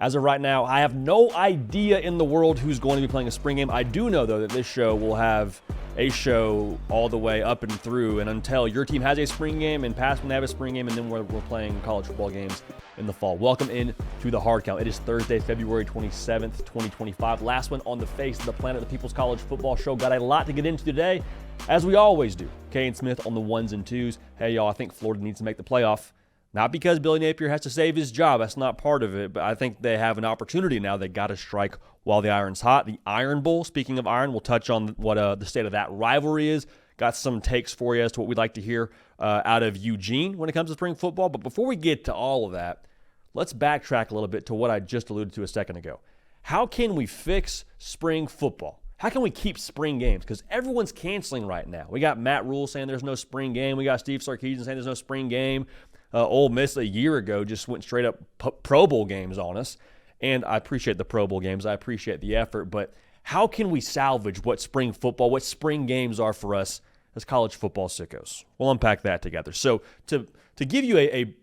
As of right now, I have no idea in the world who's going to be playing a spring game. I do know, though, that this show will have a show all the way up and through and until your team has a spring game and past when they have a spring game, and then we're playing college football games in the fall. Welcome in to the Hard Count. It is Thursday, February 27th, 2025. Last one on the face of the planet, the People's College Football Show. Got a lot to get into today, as we always do. Kane Smith on the ones and twos. Hey, y'all, I think Florida needs to make the playoff. Not because Billy Napier has to save his job. That's not part of it. But I think they have an opportunity now. They got to strike while the iron's hot. The Iron Bowl, speaking of iron, we'll touch on what the state of that rivalry is. Got some takes for you as to what we'd like to hear out of Eugene when it comes to spring football. But before we get to all of that, let's backtrack a little bit to what I just alluded to a second ago. How can we fix spring football? How can we keep spring games? Because everyone's canceling right now. We got Matt Rule saying there's no spring game. We got Steve Sarkisian saying there's no spring game. Ole Miss a year ago just went straight up Pro Bowl games on us. And I appreciate the Pro Bowl games. I appreciate the effort. But how can we salvage what spring football, what spring games are for us as college football sickos? We'll unpack that together. So to give you a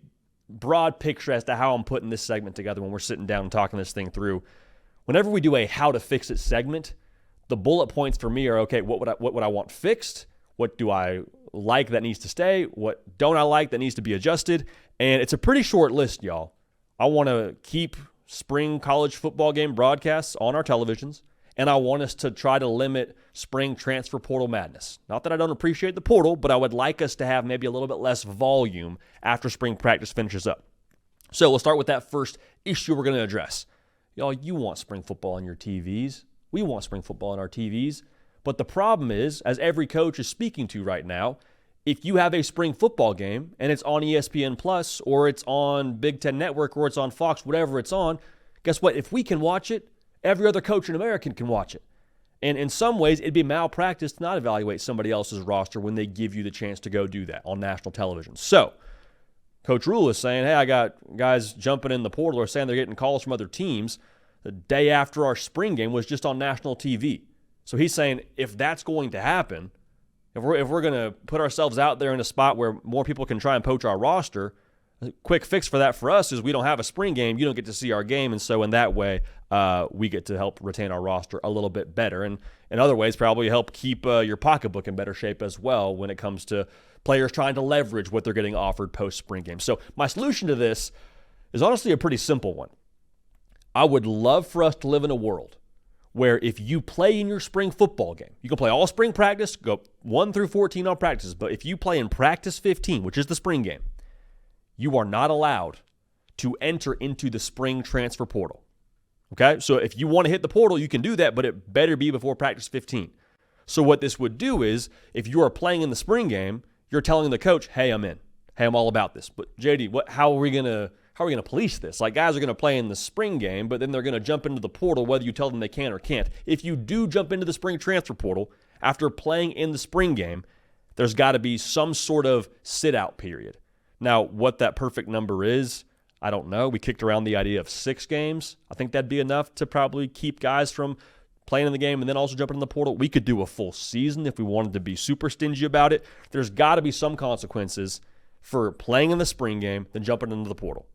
broad picture as to how I'm putting this segment together when we're sitting down and talking this thing through, whenever we do a how to fix it segment, the bullet points for me are, okay, what would I want fixed? What do I like that needs to stay? What don't I like that needs to be adjusted? And it's a pretty short list, y'all. I want to keep spring college football game broadcasts on our televisions, and I want us to try to limit spring transfer portal madness. Not that I don't appreciate the portal, but I would like us to have maybe a little bit less volume after spring practice finishes up. So we'll start with that first issue we're going to address. Y'all, you want spring football on your TVs. We want spring football on our TVs. But the problem is, as every coach is speaking to right now, if you have a spring football game and it's on ESPN Plus or it's on Big Ten Network or it's on Fox, whatever it's on, guess what? If we can watch it, every other coach in America can watch it. And in some ways, it'd be malpractice to not evaluate somebody else's roster when they give you the chance to go do that on national television. So, Coach Rule is saying, hey, I got guys jumping in the portal or saying they're getting calls from other teams the day after our spring game was just on national TV. So he's saying if that's going to happen, if we're going to put ourselves out there in a spot where more people can try and poach our roster, a quick fix for that for us is we don't have a spring game. You don't get to see our game. And so in that way, we get to help retain our roster a little bit better. And in other ways, probably help keep your pocketbook in better shape as well when it comes to players trying to leverage what they're getting offered post-spring game. So my solution to this is honestly a pretty simple one. I would love for us to live in a world where if you play in your spring football game, you can play all spring practice, go 1 through 14 on practices, but if you play in practice 15, which is the spring game, you are not allowed to enter into the spring transfer portal. Okay? So if you want to hit the portal, you can do that, but it better be before practice 15. So what this would do is, if you are playing in the spring game, you're telling the coach, hey, I'm in. Hey, I'm all about this. But JD, how are we going to police this? Like, guys are going to play in the spring game, but then they're going to jump into the portal whether you tell them they can or can't. If you do jump into the spring transfer portal after playing in the spring game, there's got to be some sort of sit-out period. Now, what that perfect number is, I don't know. We kicked around the idea of 6 games. I think that'd be enough to probably keep guys from playing in the game and then also jumping in the portal. We could do a full season if we wanted to be super stingy about it. There's got to be some consequences for playing in the spring game then jumping into the portal.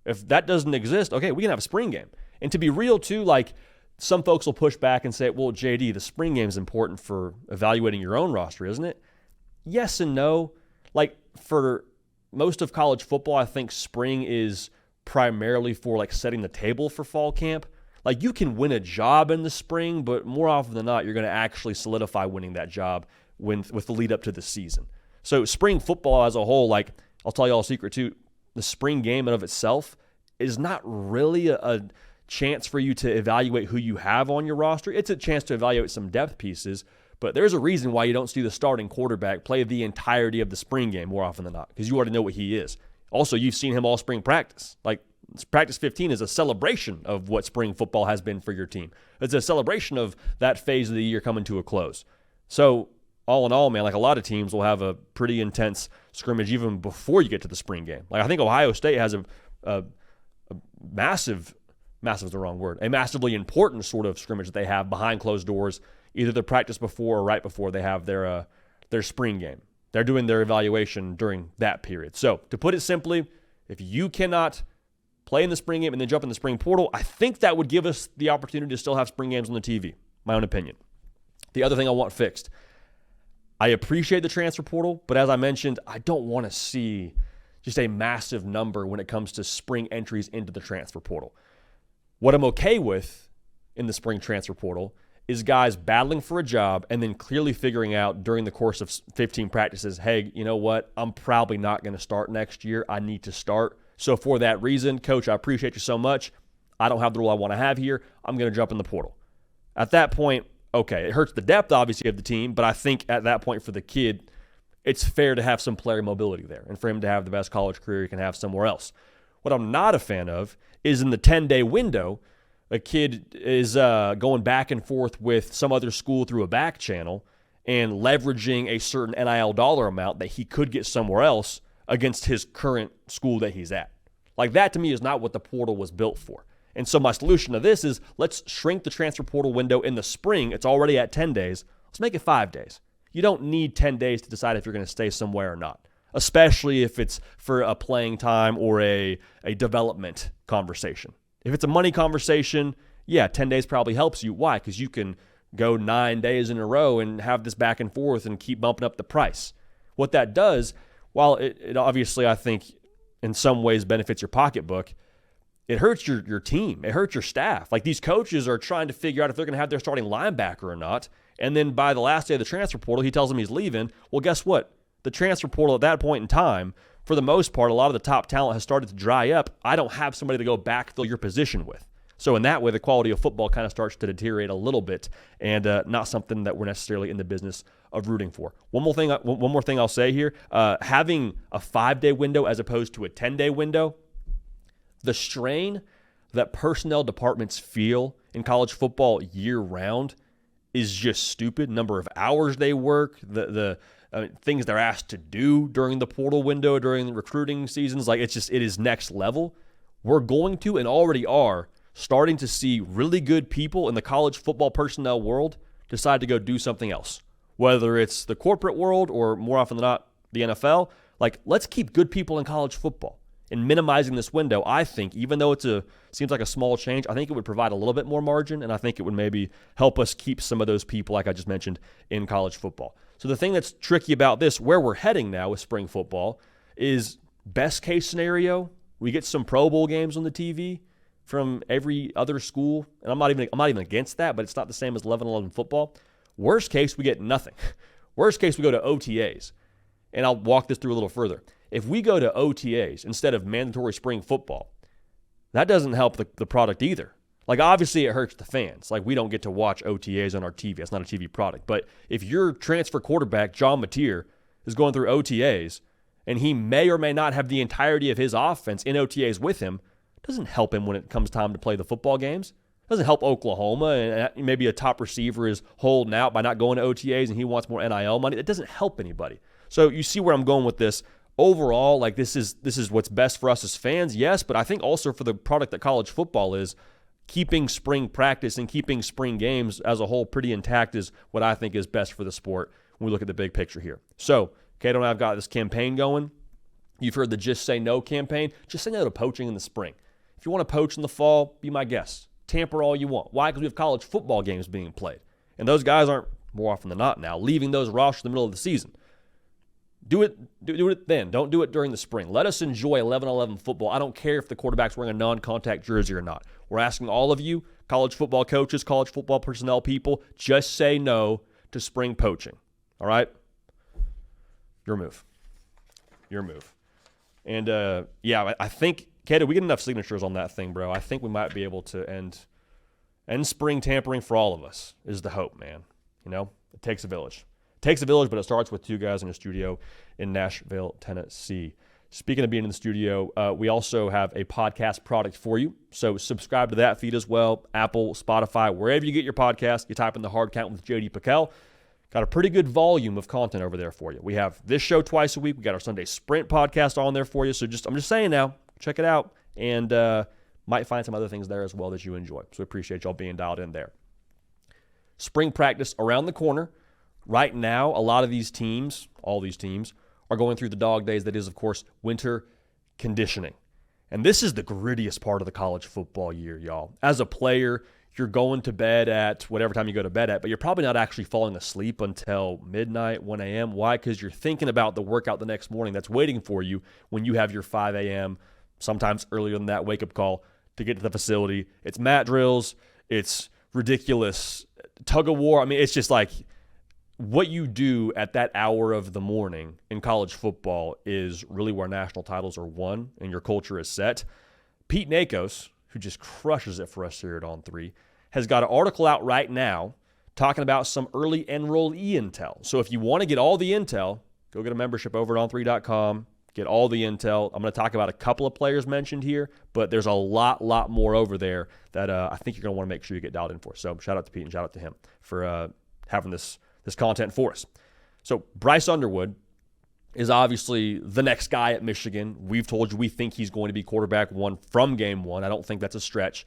If that doesn't exist, okay, we can have a spring game. And to be real, too, like some folks will push back and say, well, JD, the spring game is important for evaluating your own roster, isn't it? Yes and no. Like for most of college football, I think spring is primarily for like setting the table for fall camp. Like you can win a job in the spring, but more often than not, you're going to actually solidify winning that job with the lead up to the season. So spring football as a whole, like I'll tell you all a secret too, the spring game in of itself is not really a chance for you to evaluate who you have on your roster. It's a chance to evaluate some depth pieces, but there's a reason why you don't see the starting quarterback play the entirety of the spring game more often than not, because you already know what he is. Also, you've seen him all spring practice. Like practice 15 is a celebration of what spring football has been for your team. It's a celebration of that phase of the year coming to a close. So all in all, man, like a lot of teams will have a pretty intense scrimmage even before you get to the spring game. Like I think Ohio State has a massive is the wrong word, a massively important sort of scrimmage that they have behind closed doors, either the practice before or right before they have their spring game. They're doing their evaluation during that period. So to put it simply, if you cannot play in the spring game and then jump in the spring portal, I think that would give us the opportunity to still have spring games on the TV, my own opinion. The other thing I want fixed, I appreciate the transfer portal, but as I mentioned, I don't want to see just a massive number when it comes to spring entries into the transfer portal. What I'm okay with in the spring transfer portal is guys battling for a job and then clearly figuring out during the course of 15 practices, hey, you know what? I'm probably not going to start next year. I need to start. So for that reason, coach, I appreciate you so much. I don't have the role I want to have here. I'm going to jump in the portal. At that point, okay, it hurts the depth, obviously, of the team, but I think at that point for the kid, it's fair to have some player mobility there and for him to have the best college career he can have somewhere else. What I'm not a fan of is in the 10-day window, a kid is going back and forth with some other school through a back channel and leveraging a certain NIL dollar amount that he could get somewhere else against his current school that he's at. Like, that to me is not what the portal was built for. And so my solution to this is let's shrink the transfer portal window in the spring. It's already at 10 days. Let's make it 5 days. You don't need 10 days to decide if you're going to stay somewhere or not, especially if it's for a playing time or a development conversation. If it's a money conversation, yeah, 10 days probably helps you. Why? Because you can go 9 days in a row and have this back and forth and keep bumping up the price. What that does, while it obviously, I think, in some ways benefits your pocketbook, it hurts your team. It hurts your staff. Like, these coaches are trying to figure out if they're going to have their starting linebacker or not. And then by the last day of the transfer portal, he tells them he's leaving. Well, guess what? The transfer portal at that point in time, for the most part, a lot of the top talent has started to dry up. I don't have somebody to go backfill your position with. So in that way, the quality of football kind of starts to deteriorate a little bit, and not something that we're necessarily in the business of rooting for. One more thing I'll say here, having a 5-day window as opposed to a 10-day window, the strain that personnel departments feel in college football year-round is just stupid. Number of hours they work, the things they're asked to do during the portal window, during the recruiting seasons, like it is next level. We're going to and already are starting to see really good people in the college football personnel world decide to go do something else, whether it's the corporate world or more often than not the NFL. Like, let's keep good people in college football. And minimizing this window, I think, even though seems like a small change, I think it would provide a little bit more margin, and I think it would maybe help us keep some of those people, like I just mentioned, in college football. So the thing that's tricky about this, where we're heading now with spring football, is best case scenario, we get some Pro Bowl games on the TV from every other school, and I'm not even against that, but it's not the same as 11-11 football. Worst case, we get nothing. Worst case, we go to OTAs, and I'll walk this through a little further. If we go to OTAs instead of mandatory spring football, that doesn't help the product either. Like, obviously, it hurts the fans. Like, we don't get to watch OTAs on our TV. It's not a TV product. But if your transfer quarterback, John Mateer, is going through OTAs, and he may or may not have the entirety of his offense in OTAs with him, it doesn't help him when it comes time to play the football games. It doesn't help Oklahoma, and maybe a top receiver is holding out by not going to OTAs and he wants more NIL money. It doesn't help anybody. So you see where I'm going with this. Overall, like, this is what's best for us as fans, yes, but I think also for the product that college football is, keeping spring practice and keeping spring games as a whole pretty intact is what I think is best for the sport when we look at the big picture here. So, Cato and I have got this campaign going. You've heard the Just Say No campaign. Just say no to poaching in the spring. If you want to poach in the fall, be my guest. Tamper all you want. Why? Because we have college football games being played. And those guys aren't, more often than not now, leaving those rosters in the middle of the season. Do it then. Don't do it during the spring. Let us enjoy 11-11 football. I don't care if the quarterback's wearing a non-contact jersey or not. We're asking all of you, college football coaches, college football personnel people, just say no to spring poaching. All right? Your move. And, I think, Kato, we get enough signatures on that thing, bro. I think we might be able to end spring tampering for all of us is the hope, man. You know, it takes a village. It takes a village, but it starts with 2 guys in a studio in Nashville, Tennessee. Speaking of being in the studio, we also have a podcast product for you. So subscribe to that feed as well. Apple, Spotify, wherever you get your podcast, you type in the Hard Count with JD PicKell. Got a pretty good volume of content over there for you. We have this show twice a week. We got our Sunday Sprint podcast on there for you. So I'm just saying now, check it out. And might find some other things there as well that you enjoy. So we appreciate y'all being dialed in there. Spring practice around the corner. Right now, a lot of these teams, all these teams, are going through the dog days that is, of course, winter conditioning. And this is the grittiest part of the college football year, y'all. As a player, you're going to bed at whatever time you go to bed at, but you're probably not actually falling asleep until midnight, 1 a.m. Why? Because you're thinking about the workout the next morning that's waiting for you when you have your 5 a.m., sometimes earlier than that, wake-up call to get to the facility. It's mat drills. It's ridiculous tug-of-war. I mean, it's just like what you do at that hour of the morning in college football is really where national titles are won and your culture is set. Pete Nakos, who just crushes it for us here at On 3, has got an article out right now talking about some early Enrollee Intel. So if you want to get all the intel, go get a membership over at on3.com. Get all the intel. I'm going to talk about a couple of players mentioned here, but there's a lot more over there that I think you're going to want to make sure you get dialed in for. So shout out to Pete and shout out to him for having this content for us. So Bryce Underwood is obviously the next guy at Michigan. We've told you we think he's going to be quarterback one from game one. I don't think that's a stretch.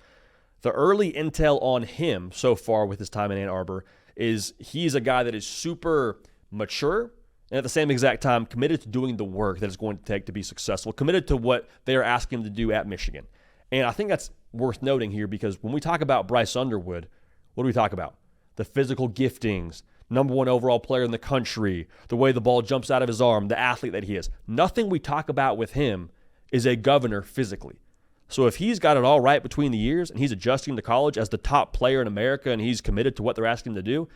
The early intel on him so far with his time in Ann Arbor is he's a guy that is super mature and at the same exact time committed to doing the work that it's going to take to be successful, committed to what they're asking him to do at Michigan. And I think that's worth noting here because when we talk about Bryce Underwood, what do we talk about? The physical giftings, number one overall player in the country, the way the ball jumps out of his arm, the athlete that he is. Nothing we talk about with him is a governor physically. So if he's got it all right between the years and he's adjusting to college as the top player in America and he's committed to what they're asking him to do,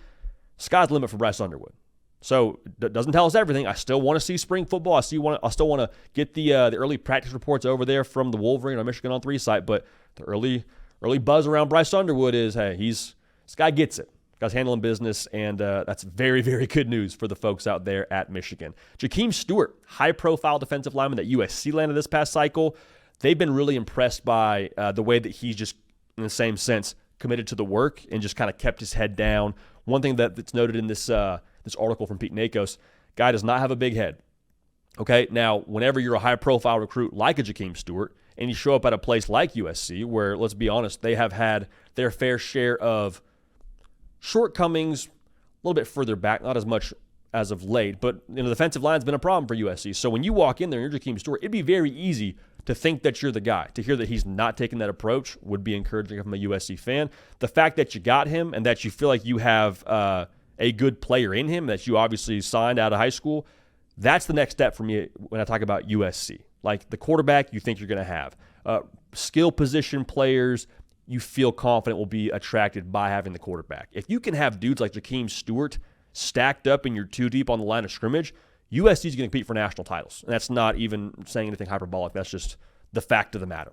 sky's the limit for Bryce Underwood. So that doesn't tell us everything. I still want to see spring football. I still want to get the early practice reports over there from the Wolverine or Michigan on 3 site. But the early buzz around Bryce Underwood is, hey, this guy gets it. Guy's handling business, and that's very, very good news for the folks out there at Michigan. Jakeem Stewart, high-profile defensive lineman that USC landed this past cycle. They've been really impressed by the way that he's just, in the same sense, committed to the work and just kind of kept his head down. One thing that's noted in this article from Pete Nakos, guy does not have a big head. Okay, now, whenever you're a high-profile recruit like a Jakeem Stewart and you show up at a place like USC where, let's be honest, they have had their fair share of shortcomings a little bit further back, not as much as of late, but the defensive line's been a problem for USC. So when you walk in there and you're Jakeem Stewart, it'd be very easy to think that you're the guy. To hear that he's not taking that approach would be encouraging from a USC fan. The fact that you got him and that you feel like you have a good player in him that you obviously signed out of high school, that's the next step for me when I talk about USC. Like the quarterback you think you're going to have. Skill position players you feel confident will be attracted by having the quarterback. If you can have dudes like Jakeem Stewart stacked up and you're too deep on the line of scrimmage, USC is going to compete for national titles. And that's not even saying anything hyperbolic. That's just the fact of the matter.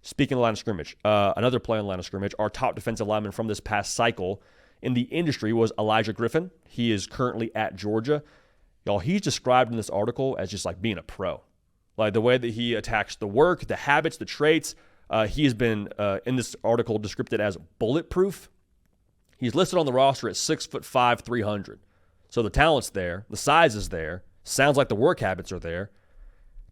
Speaking of line of scrimmage, another play on line of scrimmage, our top defensive lineman from this past cycle in the industry was Elijah Griffin. He is currently at Georgia. Y'all, he's described in this article as just like being a pro. Like the way that he attacks the work, the habits, the traits. He has been, in this article, described as bulletproof. He's listed on the roster at 6'5", 300. So the talent's there. The size is there. Sounds like the work habits are there.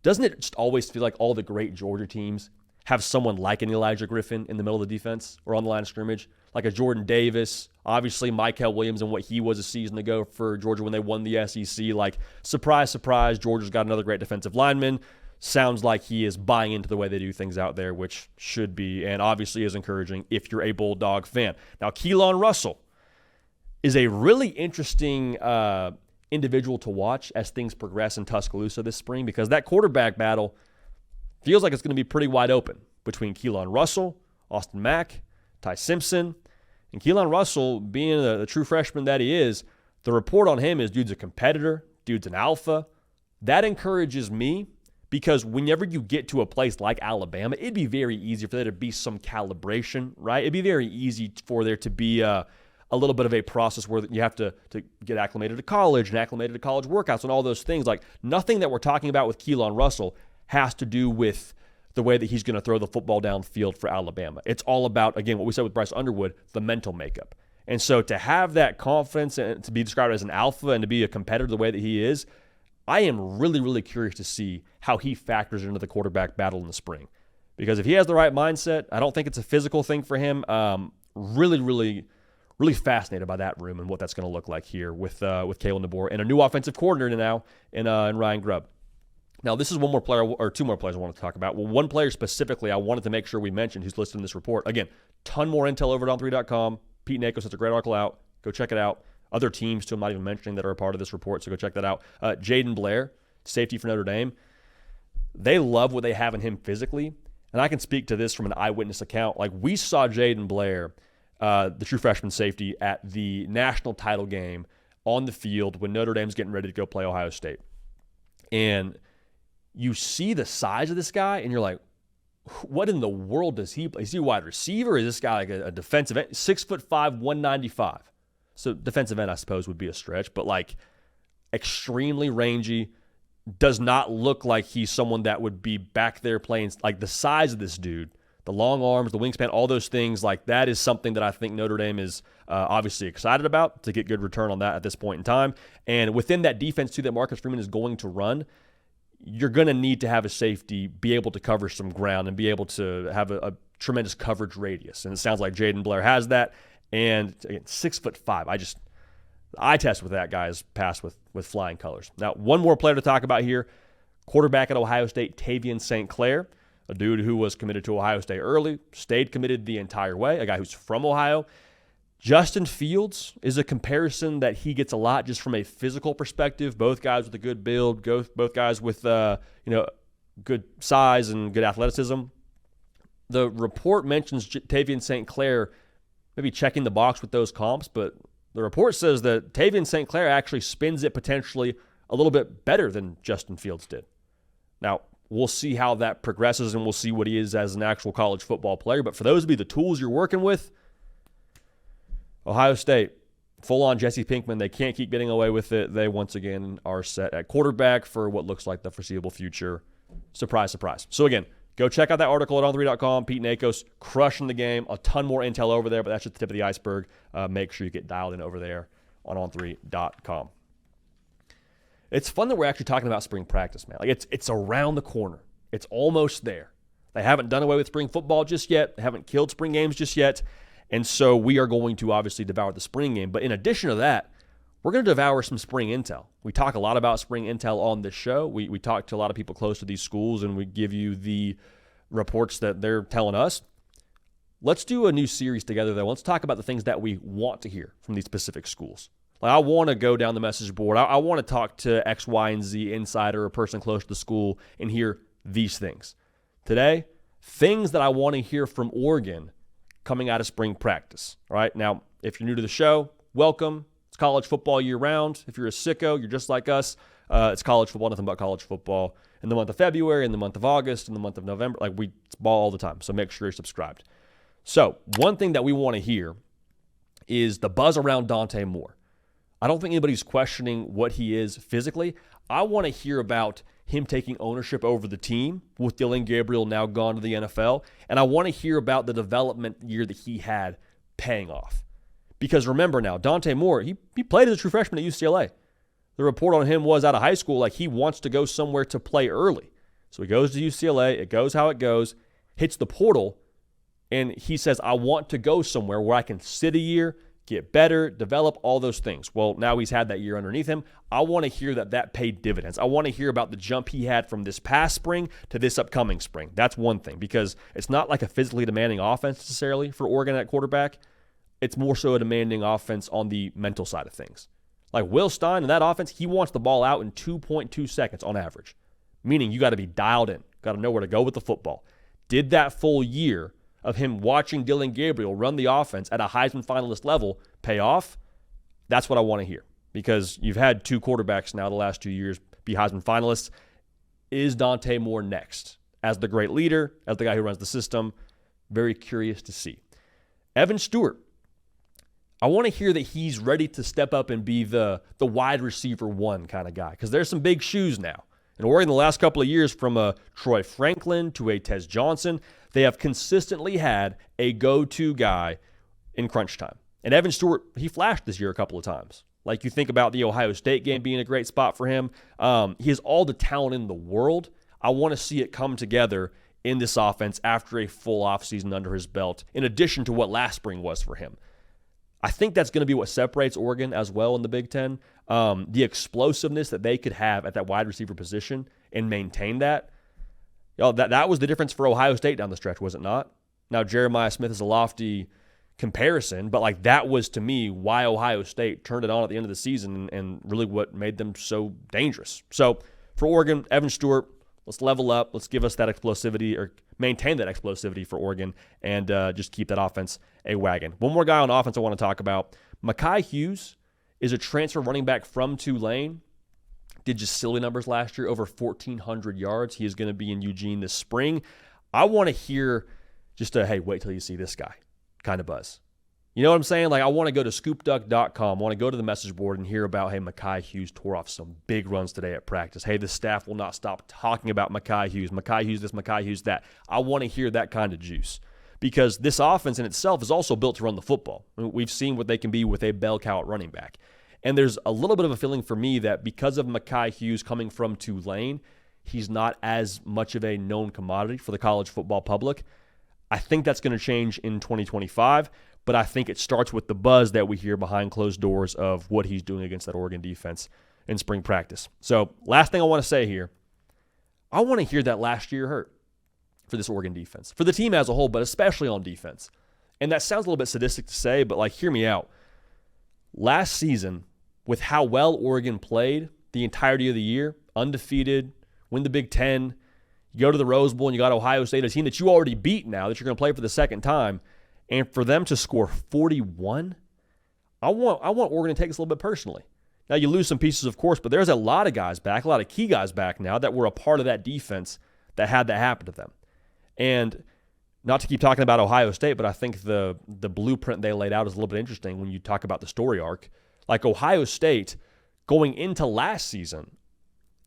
Doesn't it just always feel like all the great Georgia teams have someone like an Elijah Griffin in the middle of the defense or on the line of scrimmage? Like a Jordan Davis, obviously PicKell Williams and what he was a season ago for Georgia when they won the SEC. Like, surprise, surprise, Georgia's got another great defensive lineman. Sounds like he is buying into the way they do things out there, which should be and obviously is encouraging if you're a Bulldog fan. Now, Keelan Russell is a really interesting individual to watch as things progress in Tuscaloosa this spring because that quarterback battle feels like it's going to be pretty wide open between Keelan Russell, Austin Mack, Ty Simpson. And Keelan Russell, being the true freshman that he is, the report on him is dude's a competitor, dude's an alpha. That encourages me. Because whenever you get to a place like Alabama, it'd be very easy for there to be some calibration, right? It'd be very easy for there to be a little bit of a process where you have to get acclimated to college and acclimated to college workouts and all those things. Like nothing that we're talking about with Keelan Russell has to do with the way that he's going to throw the football downfield for Alabama. It's all about, again, what we said with Bryce Underwood, the mental makeup. And so to have that confidence and to be described as an alpha and to be a competitor the way that he is, I am really, really curious to see how he factors into the quarterback battle in the spring. Because if he has the right mindset, I don't think it's a physical thing for him. Really, really, really fascinated by that room and what that's going to look like here with Kalen DeBoer and a new offensive coordinator now in Ryan Grubb. Now, this is one more player, or two more players I want to talk about. Well, one player specifically I wanted to make sure we mentioned who's listed in this report. Again, ton more intel over at on3.com. Pete Nakos has a great article out. Go check it out. Other teams, too, I'm not even mentioning that are a part of this report, so go check that out. Jaden Blair, safety for Notre Dame. They love what they have in him physically, and I can speak to this from an eyewitness account. Like, we saw Jaden Blair, the true freshman safety, at the national title game on the field when Notre Dame's getting ready to go play Ohio State. And you see the size of this guy, and you're like, what in the world does he play? Is he a wide receiver? Is this guy like a defensive end? 6'5", 195. So defensive end, I suppose, would be a stretch, but like extremely rangy. Does not look like he's someone that would be back there playing. Like, the size of this dude, the long arms, the wingspan, all those things, like that is something that I think Notre Dame is obviously excited about to get good return on that at this point in time. And within that defense, too, that Marcus Freeman is going to run, you're going to need to have a safety be able to cover some ground and be able to have a tremendous coverage radius. And it sounds like Jaden Blair has that. And again, 6'5". The eye test with that guy is passed with flying colors. Now, one more player to talk about here, quarterback at Ohio State, Tavian St. Clair, a dude who was committed to Ohio State early, stayed committed the entire way, a guy who's from Ohio. Justin Fields is a comparison that he gets a lot just from a physical perspective. Both guys with a good build, both guys with good size and good athleticism. The report mentions Tavian St. Clair maybe checking the box with those comps, but the report says that Tavian St. Clair actually spins it potentially a little bit better than Justin Fields did. Now, we'll see how that progresses, and we'll see what he is as an actual college football player. But for those to be the tools you're working with, Ohio State, full-on Jesse Pinkman, they can't keep getting away with it. They, once again, are set at quarterback for what looks like the foreseeable future. Surprise, surprise. So, again, go check out that article at on3.com. Pete Nakos crushing the game. A ton more intel over there, but that's just the tip of the iceberg. Make sure you get dialed in over there on on3.com. It's fun that we're actually talking about spring practice, man. Like, it's around the corner. It's almost there. They haven't done away with spring football just yet. They haven't killed spring games just yet. And so we are going to obviously devour the spring game. But in addition to that, we're going to devour some spring intel. We talk a lot about spring intel on this show. We talk to a lot of people close to these schools, and we give you the reports that they're telling us. Let's do a new series together, though. Let's talk about the things that we want to hear from these specific schools. Like, I want to go down the message board. I want to talk to X, Y, and Z insider, a person close to the school, and hear these things. Today, things that I want to hear from Oregon coming out of spring practice. All right, now, if you're new to the show, welcome. It's college football year-round. If you're a sicko, you're just like us. It's college football, nothing but college football. In the month of February, in the month of August, in the month of November, it's ball all the time. So make sure you're subscribed. So one thing that we want to hear is the buzz around Dante Moore. I don't think anybody's questioning what he is physically. I want to hear about him taking ownership over the team with Dillon Gabriel now gone to the NFL. And I want to hear about the development year that he had paying off. Because remember now, Dante Moore, he played as a true freshman at UCLA. The report on him was out of high school, like he wants to go somewhere to play early. So he goes to UCLA, it goes how it goes, hits the portal, and he says, I want to go somewhere where I can sit a year, get better, develop, all those things. Well, now he's had that year underneath him. I want to hear that paid dividends. I want to hear about the jump he had from this past spring to this upcoming spring. That's one thing, because it's not like a physically demanding offense necessarily for Oregon at quarterback. It's more so a demanding offense on the mental side of things. Like Will Stein in that offense, he wants the ball out in 2.2 seconds on average, meaning you got to be dialed in, got to know where to go with the football. Did that full year of him watching Dillon Gabriel run the offense at a Heisman finalist level pay off? That's what I want to hear, because you've had two quarterbacks now the last 2 years be Heisman finalists. Is Dante Moore next as the great leader, as the guy who runs the system? Very curious to see. Evan Stewart. I want to hear that he's ready to step up and be the wide receiver one kind of guy, because there's some big shoes now. In Oregon, the last couple of years, from a Troy Franklin to a Tez Johnson, they have consistently had a go-to guy in crunch time. And Evan Stewart, he flashed this year a couple of times. Like, you think about the Ohio State game being a great spot for him. He has all the talent in the world. I want to see it come together in this offense after a full offseason under his belt, in addition to what last spring was for him. I think that's going to be what separates Oregon as well in the Big Ten. The explosiveness that they could have at that wide receiver position and maintain that. Y'all, that was the difference for Ohio State down the stretch, was it not? Now, Jeremiah Smith is a lofty comparison, but like that was to me why Ohio State turned it on at the end of the season and really what made them so dangerous. So for Oregon, Evan Stewart, let's level up. Let's give us that explosivity or maintain that explosivity for Oregon and just keep that offense a wagon. One more guy on offense I want to talk about. Mekhi Hughes is a transfer running back from Tulane. Did just silly numbers last year, over 1,400 yards. He is going to be in Eugene this spring. I want to hear just a, hey, wait till you see this guy kind of buzz. You know what I'm saying? Like, I want to go to scoopduck.com, I want to go to the message board and hear about, hey, Mekhi Hughes tore off some big runs today at practice. Hey, the staff will not stop talking about Mekhi Hughes this, Mekhi Hughes that. I want to hear that kind of juice because this offense in itself is also built to run the football. I mean, we've seen what they can be with a bell cow at running back. And there's a little bit of a feeling for me that because of Mekhi Hughes coming from Tulane, he's not as much of a known commodity for the college football public. I think that's going to change in 2025, but I think it starts with the buzz that we hear behind closed doors of what he's doing against that Oregon defense in spring practice. So last thing I want to say here, I want to hear that last year hurt for this Oregon defense, for the team as a whole, but especially on defense. And that sounds a little bit sadistic to say, but like, hear me out. Last season, with how well Oregon played the entirety of the year, undefeated, win the Big Ten, you go to the Rose Bowl and you got Ohio State, a team that you already beat now, that you're going to play for the second time, and for them to score 41, I want Oregon to take this a little bit personally. Now, you lose some pieces, of course, but there's a lot of guys back, a lot of key guys back now that were a part of that defense that had that happen to them. And not to keep talking about Ohio State, but I think the blueprint they laid out is a little bit interesting when you talk about the story arc. Like Ohio State, going into last season,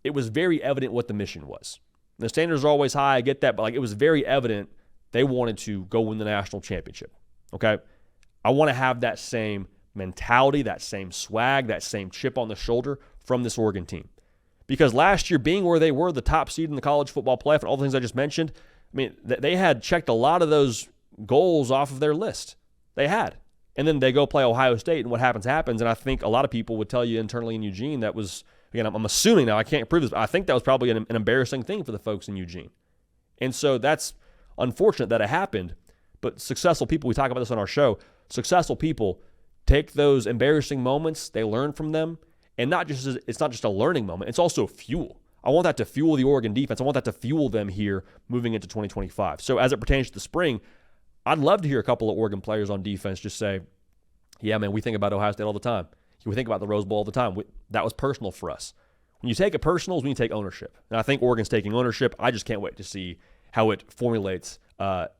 it was very evident what the mission was. The standards are always high, I get that, but like it was very evident they wanted to go win the national championship, okay? I want to have that same mentality, that same swag, that same chip on the shoulder from this Oregon team. Because last year, being where they were, the top seed in the college football playoff and all the things I just mentioned, I mean, they had checked a lot of those goals off of their list. They had. And then they go play Ohio State, and what happens. And I think a lot of people would tell you internally in Eugene that was, again, I'm assuming now, I can't prove this, but I think that was probably an embarrassing thing for the folks in Eugene. And so that's unfortunate that it happened, but successful people, we talk about this on our show, successful people take those embarrassing moments, they learn from them, and it's not just a learning moment, it's also fuel. I want that to fuel the Oregon defense. I want that to fuel them here moving into 2025. So as it pertains to the spring, I'd love to hear a couple of Oregon players on defense just say, yeah, man, we think about Ohio State all the time. We think about the Rose Bowl all the time. That was personal for us. When you take it personal is when you take ownership. And I think Oregon's taking ownership. I just can't wait to see how it formulates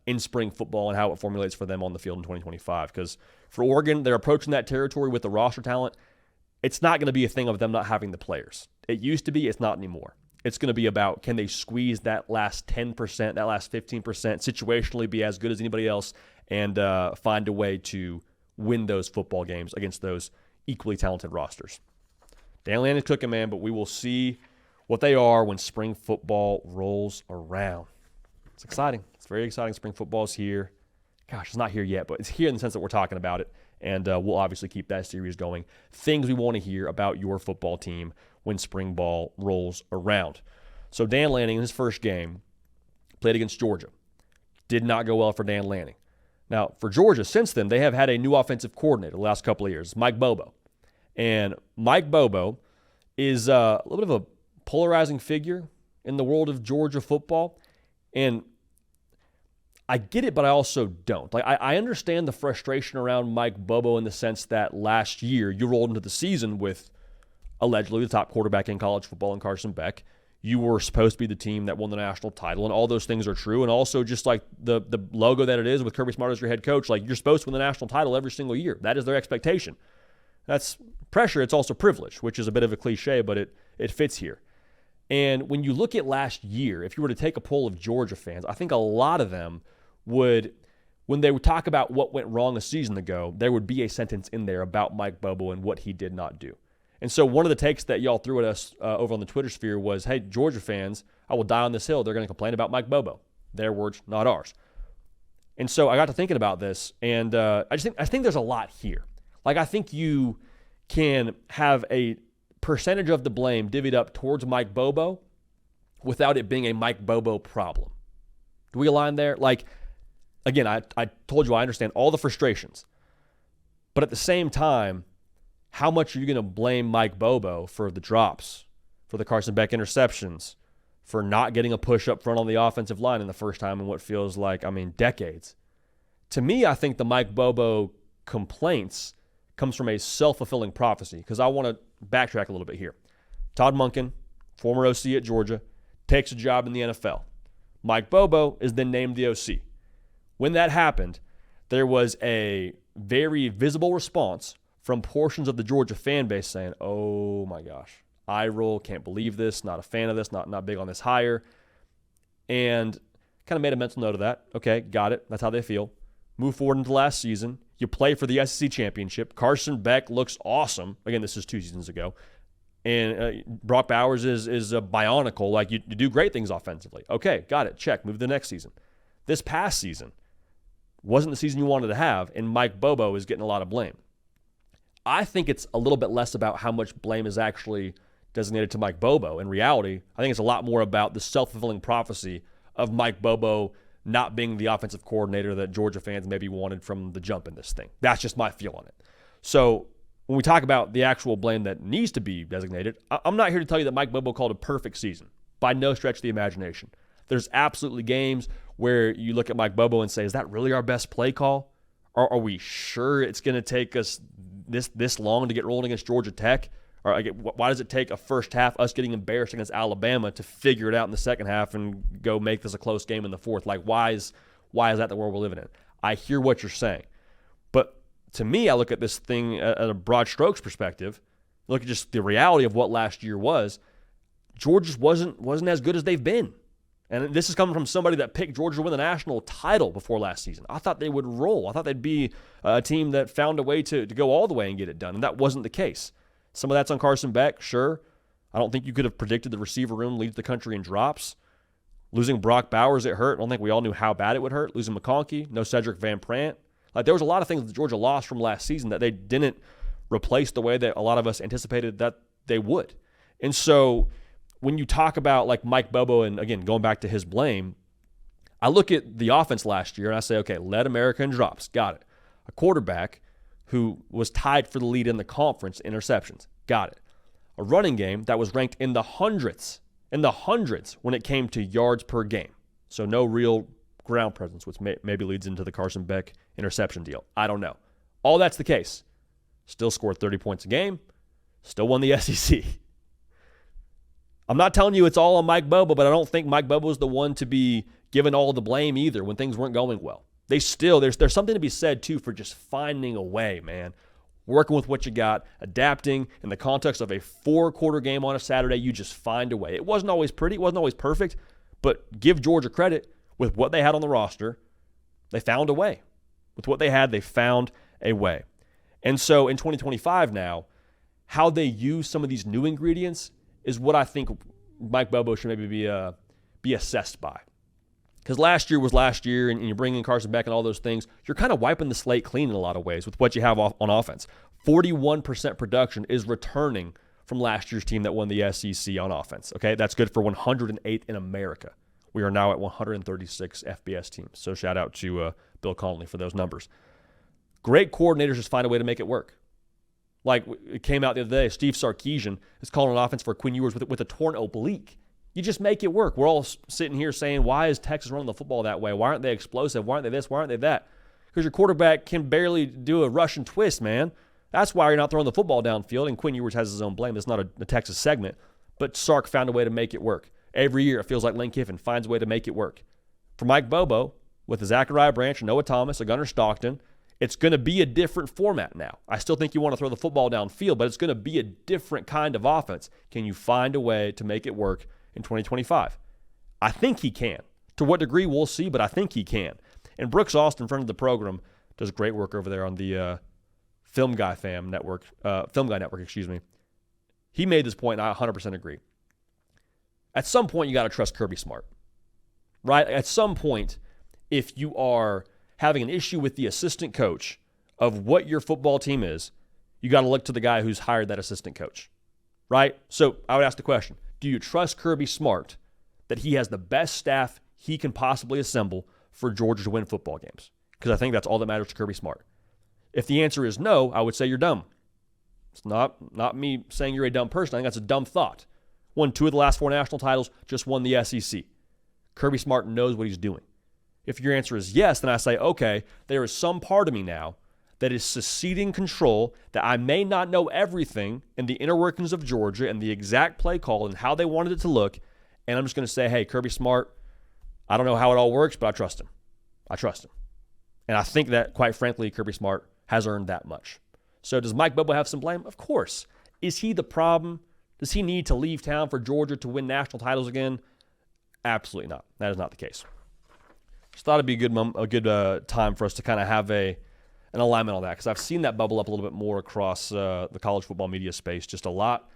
in spring football and how it formulates for them on the field in 2025. Because for Oregon, they're approaching that territory with the roster talent. It's not going to be a thing of them not having the players. It used to be. It's not anymore. It's going to be about, can they squeeze that last 10%, that last 15%, situationally be as good as anybody else, and find a way to win those football games against those equally talented rosters. Dan Lanning's cooking, man, but we will see what they are when spring football rolls around. It's exciting. It's very exciting. Spring football's here. Gosh, it's not here yet, but it's here in the sense that we're talking about it, and we'll obviously keep that series going. Things we want to hear about your football team when spring ball rolls around. So Dan Lanning, in his first game, played against Georgia. Did not go well for Dan Lanning. Now, for Georgia, since then, they have had a new offensive coordinator the last couple of years, Mike Bobo. And Mike Bobo is a little bit of a polarizing figure in the world of Georgia football. And I get it, but I also don't. Like, I understand the frustration around Mike Bobo in the sense that last year you rolled into the season with allegedly the top quarterback in college football in Carson Beck. You were supposed to be the team that won the national title, and all those things are true. And also just like the logo that it is with Kirby Smart as your head coach, like you're supposed to win the national title every single year. That is their expectation. That's pressure. It's also privilege, which is a bit of a cliche, but it fits here. And when you look at last year, if you were to take a poll of Georgia fans, I think a lot of them would, when they would talk about what went wrong a season ago, there would be a sentence in there about Mike Bobo and what he did not do. And so one of the takes that y'all threw at us over on the Twitter sphere was, hey, Georgia fans, I will die on this hill. They're going to complain about Mike Bobo. Their words, not ours. And so I got to thinking about this, and I think there's a lot here. Like, I think you can have a percentage of the blame divvied up towards Mike Bobo without it being a Mike Bobo problem. Do we align there? Like, again, I told you I understand all the frustrations. But at the same time, how much are you going to blame Mike Bobo for the drops, for the Carson Beck interceptions, for not getting a push up front on the offensive line in the first time in what feels like, decades? To me, I think the Mike Bobo complaints comes from a self-fulfilling prophecy, because I want to backtrack a little bit here. Todd Monken, former OC at Georgia, takes a job in the NFL. Mike Bobo is then named the OC. When that happened, there was a very visible response from portions of the Georgia fan base saying, oh my gosh, eye roll, can't believe this, not a fan of this, not big on this hire. And kind of made a mental note of that. Okay, got it. That's how they feel. Move forward into last season. You play for the SEC championship. Carson Beck looks awesome. Again, this is 2 seasons ago. And Brock Bowers is a bionicle. Like, you do great things offensively. Okay, got it. Check. Move to the next season. This past season wasn't the season you wanted to have, and Mike Bobo is getting a lot of blame. I think it's a little bit less about how much blame is actually designated to Mike Bobo. In reality, I think it's a lot more about the self-fulfilling prophecy of Mike Bobo not being the offensive coordinator that Georgia fans maybe wanted from the jump in this thing. That's just my feel on it. So when we talk about the actual blame that needs to be designated, I'm not here to tell you that Mike Bobo called a perfect season. By no stretch of the imagination. There's absolutely games where you look at Mike Bobo and say, is that really our best play call? Are we sure it's going to take us this long to get rolling against Georgia Tech? Or why does it take a first half, us getting embarrassed against Alabama, to figure it out in the second half and go make this a close game in the fourth? Like, why is that the world we're living in? I hear what you're saying. But to me, I look at this thing at a broad strokes perspective, look at just the reality of what last year was. Georgia wasn't as good as they've been. And this is coming from somebody that picked Georgia to win the national title before last season. I thought they would roll. I thought they'd be a team that found a way to go all the way and get it done, and that wasn't the case. Some of that's on Carson Beck, sure. I don't think you could have predicted the receiver room leads the country in drops. Losing Brock Bowers, it hurt. I don't think we all knew how bad it would hurt. Losing McConkey, no Cedric Van Prant. Like, there was a lot of things that Georgia lost from last season that they didn't replace the way that a lot of us anticipated that they would. And so when you talk about like Mike Bobo, and again, going back to his blame, I look at the offense last year and I say, okay, led America in drops. Got it. A quarterback who was tied for the lead in the conference in interceptions. Got it. A running game that was ranked in the hundreds when it came to yards per game. So no real ground presence, which maybe leads into the Carson Beck interception deal. I don't know. All that's the case. Still scored 30 points a game. Still won the SEC. I'm not telling you it's all on Mike Bobo, but I don't think Mike Bobo is the one to be given all the blame either when things weren't going well. There's something to be said, too, for just finding a way, man. Working with what you got, adapting in the context of a 4-quarter game on a Saturday, you just find a way. It wasn't always pretty. It wasn't always perfect, but give Georgia credit. With what they had on the roster, they found a way. With what they had, they found a way. And so in 2025 now, how they use some of these new ingredients is what I think Mike Bobo should maybe be assessed by. Because last year was last year, and you're bringing Carson Beck and all those things. You're kind of wiping the slate clean in a lot of ways with what you have on offense. 41% production is returning from last year's team that won the SEC on offense. Okay, that's good for 108th in America. We are now at 136 FBS teams. So shout out to Bill Connolly for those numbers. Great coordinators just find a way to make it work. Like it came out the other day, Steve Sarkisian is calling an offense for Quinn Ewers with a torn oblique. You just make it work. We're all sitting here saying, why is Texas running the football that way? Why aren't they explosive? Why aren't they this? Why aren't they that? Because your quarterback can barely do a Russian twist, man. That's why you're not throwing the football downfield, and Quinn Ewers has his own blame. It's not a Texas segment, but Sark found a way to make it work. Every year, it feels like Lane Kiffin finds a way to make it work. For Mike Bobo, with a Zachariah Branch, Noah Thomas, a Gunnar Stockton, it's going to be a different format now. I still think you want to throw the football downfield, but it's going to be a different kind of offense. Can you find a way to make it work in 2025? I think he can. To what degree, we'll see, but I think he can. And Brooks Austin, friend of the program, does great work over there on the Film Guy Network. He made this point, and I 100% agree. At some point, you got to trust Kirby Smart, right? At some point, if you are having an issue with the assistant coach of what your football team is, you got to look to the guy who's hired that assistant coach, right? So I would ask the question, do you trust Kirby Smart that he has the best staff he can possibly assemble for Georgia to win football games? Because I think that's all that matters to Kirby Smart. If the answer is no, I would say you're dumb. It's not me saying you're a dumb person. I think that's a dumb thought. Won 2 of the last 4 national titles, just won the SEC. Kirby Smart knows what he's doing. If your answer is yes, then I say, okay, there is some part of me now that is seceding control, that I may not know everything in the inner workings of Georgia and the exact play call and how they wanted it to look, and I'm just going to say, hey, Kirby Smart, I don't know how it all works, but I trust him. I trust him. And I think that, quite frankly, Kirby Smart has earned that much. So does Mike Bobo have some blame? Of course. Is he the problem? Does he need to leave town for Georgia to win national titles again? Absolutely not. That is not the case. Just thought it'd be a good time for us to kind of have an alignment on that, because I've seen that bubble up a little bit more across the college football media space. Just a lot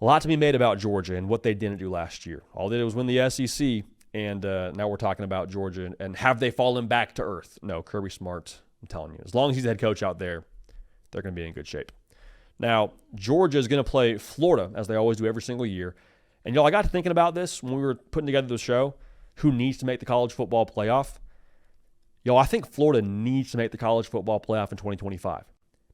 to be made about Georgia and what they didn't do last year. All they did was win the SEC, and now we're talking about Georgia and have they fallen back to earth? No, Kirby Smart, I'm telling you, as long as he's the head coach out there, they're going to be in good shape. Now, Georgia is going to play Florida, as they always do every single year. And, y'all, I got to thinking about this when we were putting together the show, who needs to make the college football playoff. Yo, I think Florida needs to make the college football playoff in 2025.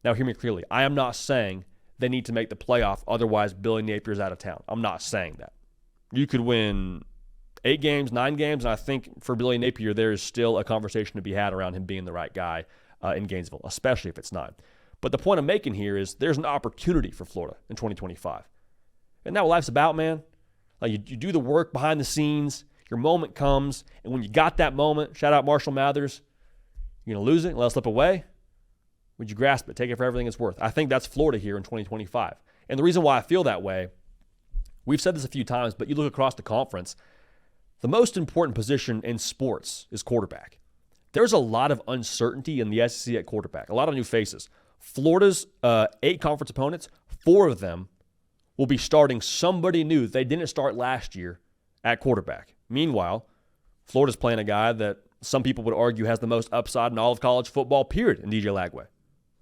Now, hear me clearly. I am not saying they need to make the playoff, otherwise Billy Napier's out of town. I'm not saying that. You could win 8 games, 9 games, and I think for Billy Napier, there is still a conversation to be had around him being the right guy in Gainesville, especially if it's 9. But the point I'm making here is there's an opportunity for Florida in 2025. Isn't that what life's about, man? Like you do the work behind the scenes, your moment comes, and when you got that moment, shout out Marshall Mathers, you're going to lose it and let it slip away? Would you grasp it? Take it for everything it's worth? I think that's Florida here in 2025. And the reason why I feel that way, we've said this a few times, but you look across the conference, the most important position in sports is quarterback. There's a lot of uncertainty in the SEC at quarterback, a lot of new faces. Florida's 8 conference opponents, 4 of them will be starting somebody new they didn't start last year at quarterback. Meanwhile, Florida's playing a guy that some people would argue has the most upside in all of college football, period, in DJ Lagway.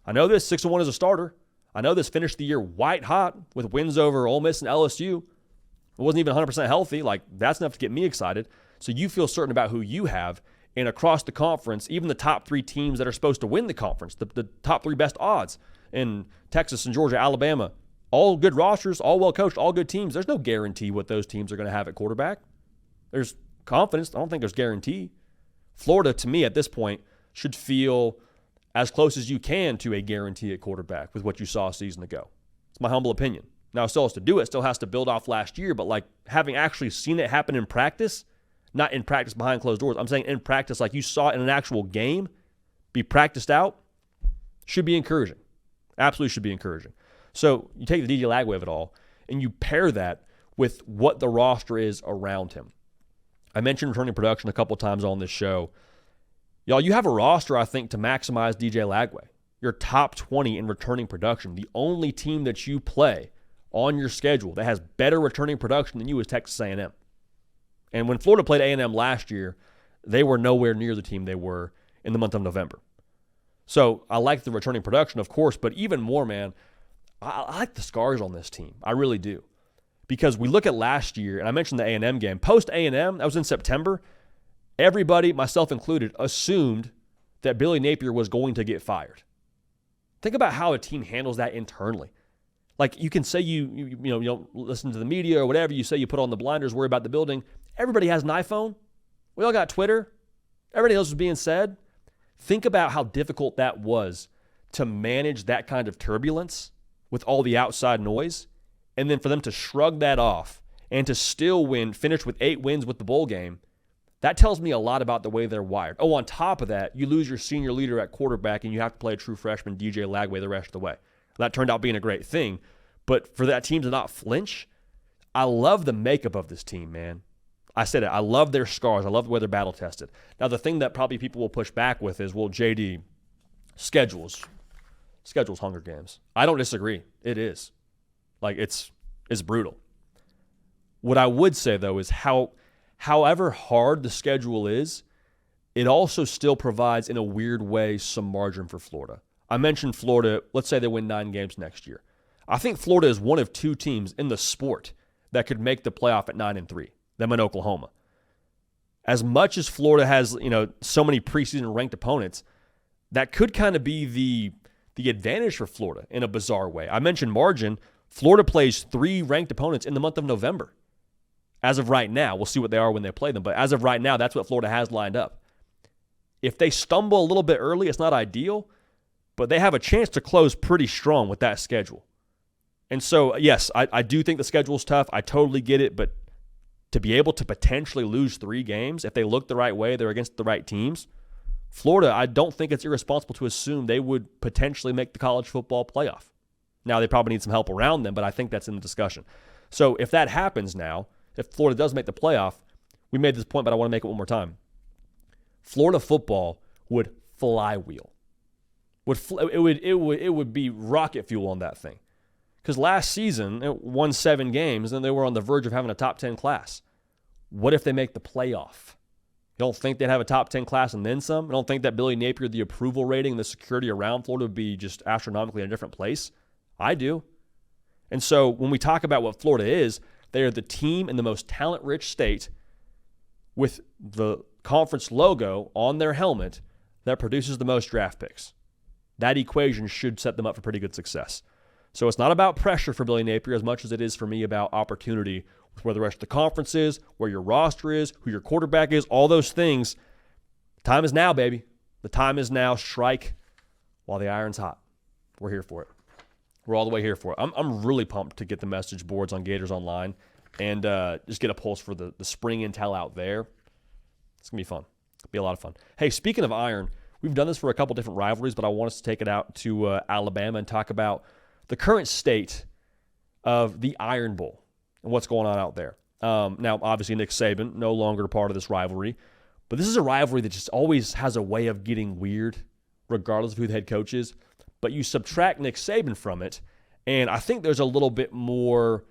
I know this, 6-1 as a starter. I know this, finished the year white hot with wins over Ole Miss and LSU. It wasn't even 100% healthy. Like, that's enough to get me excited. So you feel certain about who you have. And across the conference, even the top 3 teams that are supposed to win the conference, the top 3 best odds in Texas and Georgia, Alabama, all good rosters, all well-coached, all good teams. There's no guarantee what those teams are going to have at quarterback. There's confidence. I don't think there's guarantee. Florida, to me, at this point, should feel as close as you can to a guarantee at quarterback with what you saw a season ago. It's my humble opinion. Now, it still has to do it. Still has to build off last year, but like having actually seen it happen in practice, not in practice behind closed doors. I'm saying in practice, like you saw it in an actual game, be practiced out, should be encouraging. Absolutely should be encouraging. So you take the DJ Lagway of it all, and you pair that with what the roster is around him. I mentioned returning production a couple times on this show. Y'all, you have a roster, I think, to maximize DJ Lagway. You're top 20 in returning production. The only team that you play on your schedule that has better returning production than you is Texas A&M. And when Florida played A&M last year, they were nowhere near the team they were in the month of November. So I like the returning production, of course, but even more, man, I like the scars on this team. I really do. Because we look at last year, and I mentioned the A&M game. Post A&M, that was in September, everybody, myself included, assumed that Billy Napier was going to get fired. Think about how a team handles that internally. Like, you can say you don't listen to the media or whatever. You say you put on the blinders, worry about the building. Everybody has an iPhone. We all got Twitter. Everybody else was being said. Think about how difficult that was to manage that kind of turbulence with all the outside noise, and then for them to shrug that off and to still finish with 8 wins with the bowl game. That tells me a lot about the way they're wired. Oh, on top of that, you lose your senior leader at quarterback and you have to play a true freshman, DJ Lagway, the rest of the way. That turned out being a great thing. But for that team to not flinch, I love the makeup of this team, man. I said it. I love their scars. I love the way they're battle tested. Now, the thing that probably people will push back with is, well, JD, schedules Hunger Games. I don't disagree. It is. Like, it's brutal. What I would say, though, is however hard the schedule is, it also still provides, in a weird way, some margin for Florida. I mentioned Florida. Let's say they win 9 games next year. I think Florida is one of 2 teams in the sport that could make the playoff at 9-3. them in Oklahoma. As much as Florida has, so many preseason ranked opponents, that could kind of be the advantage for Florida in a bizarre way. I mentioned margin. Florida plays 3 ranked opponents in the month of November. As of right now, we'll see what they are when they play them, but as of right now, that's what Florida has lined up. If they stumble a little bit early, it's not ideal, but they have a chance to close pretty strong with that schedule. And so, yes, I do think the schedule's tough. I totally get it, but to be able to potentially lose 3 games, if they look the right way, they're against the right teams, Florida, I don't think it's irresponsible to assume they would potentially make the college football playoff. Now, they probably need some help around them, but I think that's in the discussion. So if that happens now, if Florida does make the playoff, we made this point, but I want to make it one more time. Florida football would flywheel. It would be rocket fuel on that thing. Because last season, it won 7 games, and they were on the verge of having a top 10 class. What if they make the playoff? You don't think they'd have a top 10 class and then some? You don't think that Billy Napier, the approval rating, the security around Florida would be just astronomically in a different place? I do. And so when we talk about what Florida is, they are the team in the most talent-rich state with the conference logo on their helmet that produces the most draft picks. That equation should set them up for pretty good success. So it's not about pressure for Billy Napier as much as it is for me about opportunity with where the rest of the conference is, where your roster is, who your quarterback is, all those things. Time is now, baby. The time is now. Strike while the iron's hot. We're here for it. We're all the way here for it. I'm really pumped to get the message boards on Gators Online and just get a pulse for the spring intel out there. It's going to be fun. It'll be a lot of fun. Hey, speaking of iron, we've done this for a couple different rivalries, but I want us to take it out to Alabama and talk about the current state of the Iron Bowl and what's going on out there. Now, obviously, Nick Saban, no longer a part of this rivalry, but this is a rivalry that just always has a way of getting weird, regardless of who the head coach is. But you subtract Nick Saban from it, and I think there's a little bit more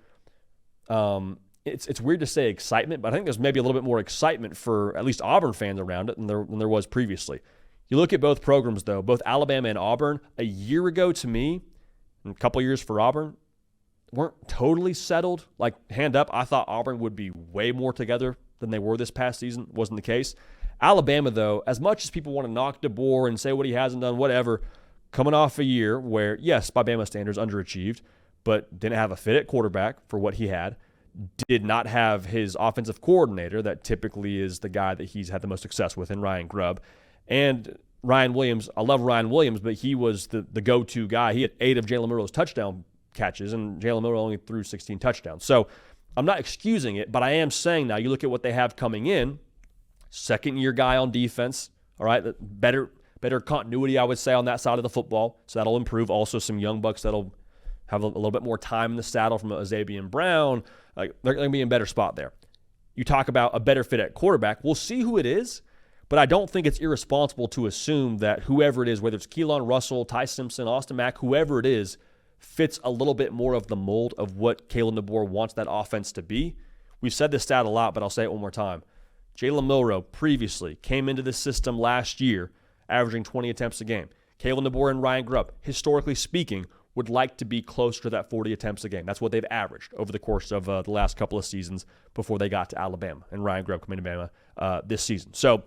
it's weird to say excitement, but I think there's maybe a little bit more excitement for at least Auburn fans around it than there was previously. You look at both programs, though, both Alabama and Auburn, a year ago to me, and a couple years for Auburn, weren't totally settled. Like, hand up, I thought Auburn would be way more together than they were this past season. Wasn't the case. Alabama, though, as much as people want to knock DeBoer and say what he hasn't done, whatever, coming off a year where, yes, by Bama standards, underachieved, but didn't have a fit at quarterback for what he had, did not have his offensive coordinator that typically is the guy that he's had the most success with in Ryan Grubb. And Ryan Williams, I love Ryan Williams, but he was the go-to guy. He had 8 of Jalen Milroe's touchdown catches, and Jalen Milroe only threw 16 touchdowns. So I'm not excusing it, but I am saying now, you look at what they have coming in, second-year guy on defense, all right, better continuity, I would say, on that side of the football, so that'll improve. Also some young bucks that'll have a little bit more time in the saddle from Xavier Brown. They're going to be in a better spot there. You talk about a better fit at quarterback. We'll see who it is, but I don't think it's irresponsible to assume that whoever it is, whether it's Keelan Russell, Ty Simpson, Austin Mack, whoever it is, fits a little bit more of the mold of what Kalen DeBoer wants that offense to be. We've said this stat a lot, but I'll say it one more time. Jalen Milroe previously came into this system last year averaging 20 attempts a game. Kalen DeBoer and Ryan Grubb, historically speaking, would like to be closer to that 40 attempts a game. That's what they've averaged over the course of the last couple of seasons before they got to Alabama and Ryan Grubb coming to Bama this season. So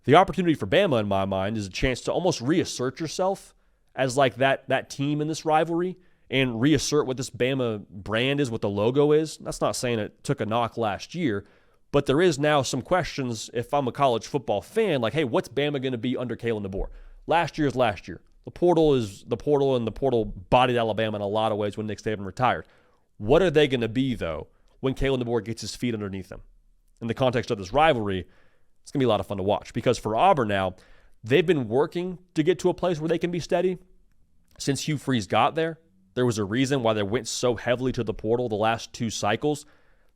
the opportunity for Bama, in my mind, is a chance to almost reassert yourself as like that team in this rivalry and reassert what this Bama brand is, what the logo is. That's not saying it took a knock last year, but there is now some questions if I'm a college football fan, like, hey, what's Bama going to be under Kalen DeBoer? Last year is last year. The portal is the portal, and the portal bodied Alabama in a lot of ways when Nick Saban retired. What are they going to be, though, when Kalen DeBoer gets his feet underneath them? In the context of this rivalry, it's going to be a lot of fun to watch because for Auburn now, they've been working to get to a place where they can be steady since Hugh Freeze got there. There was a reason why they went so heavily to the portal the last 2 cycles.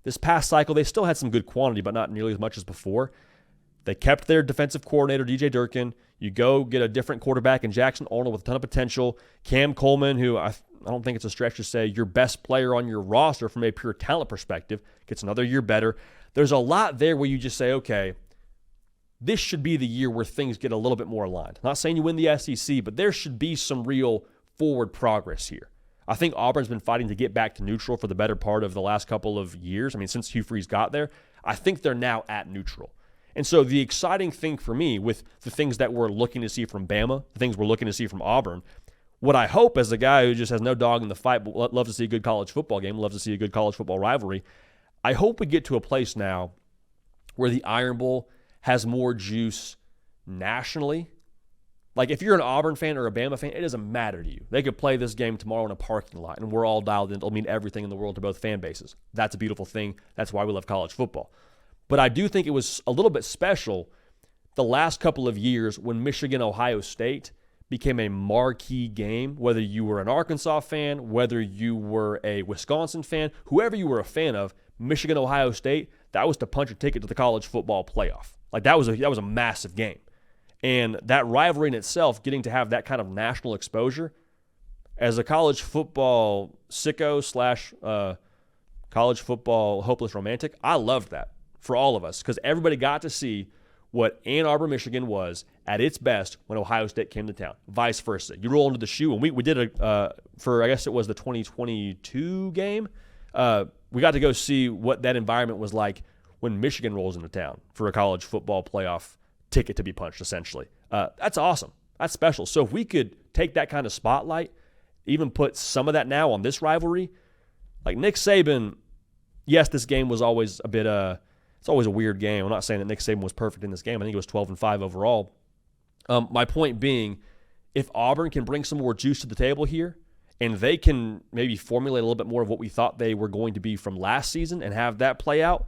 This past cycle, they still had some good quantity, but not nearly as much as before. They kept their defensive coordinator, DJ Durkin. You go get a different quarterback in Jackson Arnold with a ton of potential. Cam Coleman, who I don't think it's a stretch to say your best player on your roster from a pure talent perspective, gets another year better. There's a lot there where you just say, okay, this should be the year where things get a little bit more aligned. I'm not saying you win the SEC, but there should be some real forward progress here. I think Auburn's been fighting to get back to neutral for the better part of the last couple of years. I mean, since Hugh Freeze got there, I think they're now at neutral. And so the exciting thing for me with the things that we're looking to see from Bama, the things we're looking to see from Auburn, what I hope as a guy who just has no dog in the fight but loves to see a good college football game, loves to see a good college football rivalry, I hope we get to a place now where the Iron Bowl has more juice nationally. Like if you're an Auburn fan or a Bama fan, it doesn't matter to you. They could play this game tomorrow in a parking lot and we're all dialed in. It'll mean everything in the world to both fan bases. That's a beautiful thing. That's why we love college football. But I do think it was a little bit special the last couple of years when Michigan-Ohio State became a marquee game, whether you were an Arkansas fan, whether you were a Wisconsin fan, whoever you were a fan of, Michigan-Ohio State, that was to punch a ticket to the college football playoff. Like that was a massive game. And that rivalry in itself, getting to have that kind of national exposure, as a college football sicko / college football hopeless romantic, I loved that for all of us because everybody got to see what Ann Arbor, Michigan was at its best when Ohio State came to town. Vice versa. You roll into the shoe, and we did for I guess it was the 2022 game. We got to go see what that environment was like when Michigan rolls into town for a college football playoff ticket to be punched, essentially. That's awesome. That's special. So if we could take that kind of spotlight, even put some of that now on this rivalry, like Nick Saban, yes, this game was always a bit it's always a weird game. I'm not saying that Nick Saban was perfect in this game. I think it was 12-5 overall. My point being, if Auburn can bring some more juice to the table here, and they can maybe formulate a little bit more of what we thought they were going to be from last season and have that play out,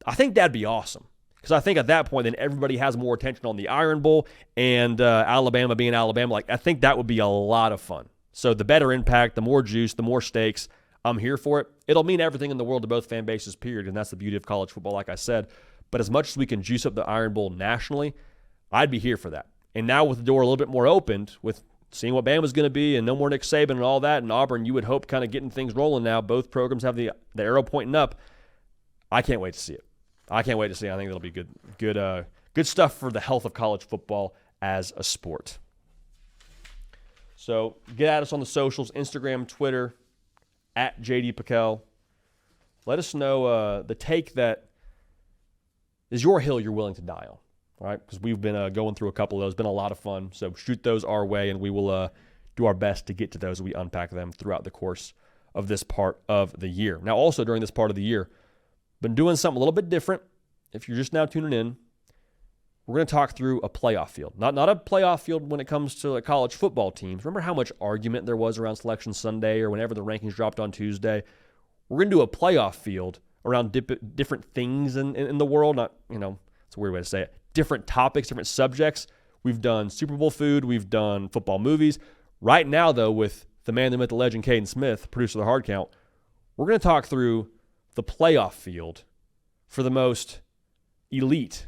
I think that'd be awesome. Because I think at that point, then everybody has more attention on the Iron Bowl and Alabama being Alabama. Like I think that would be a lot of fun. So the better impact, the more juice, the more stakes, I'm here for it. It'll mean everything in the world to both fan bases, period, and that's the beauty of college football, like I said. But as much as we can juice up the Iron Bowl nationally, I'd be here for that. And now with the door a little bit more opened, with seeing what Bama's going to be and no more Nick Saban and all that, and Auburn, you would hope kind of getting things rolling now. Both programs have the arrow pointing up. I can't wait to see it. I can't wait to see it. I think it'll be good stuff for the health of college football as a sport. So get at us on the socials, Instagram, Twitter, at JD PicKell. Let us know the take that is your hill you're willing to die on. All right, because we've been going through a couple of those. Been a lot of fun. So shoot those our way, and we will do our best to get to those as we unpack them throughout the course of this part of the year. Now, also during this part of the year, been doing something a little bit different. If you're just now tuning in, we're going to talk through a playoff field. Not a playoff field when it comes to college football teams. Remember how much argument there was around Selection Sunday or whenever the rankings dropped on Tuesday? We're going to do a playoff field around different things in the world. Not, it's a weird way to say it. Different topics, different subjects. We've done Super Bowl food. We've done football movies. Right now, though, with the man, the myth, the legend, Caden Smith, producer of the Hard Count, we're going to talk through the playoff field for the most elite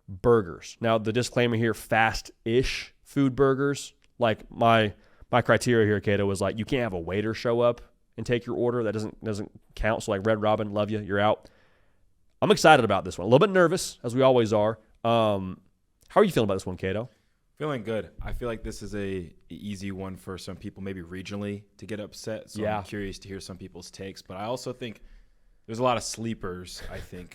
burgers. Now, the disclaimer here, fast-ish food burgers. Like my criteria here, Cato, was like you can't have a waiter show up and take your order. That doesn't count. So like Red Robin, love you, you're out. I'm excited about this one. A little bit nervous, as we always are. How are you feeling about this one, Cato? Feeling good. I feel like this is a easy one for some people, maybe regionally, to get upset. So I'm curious to hear some people's takes. But I also think there's a lot of sleepers,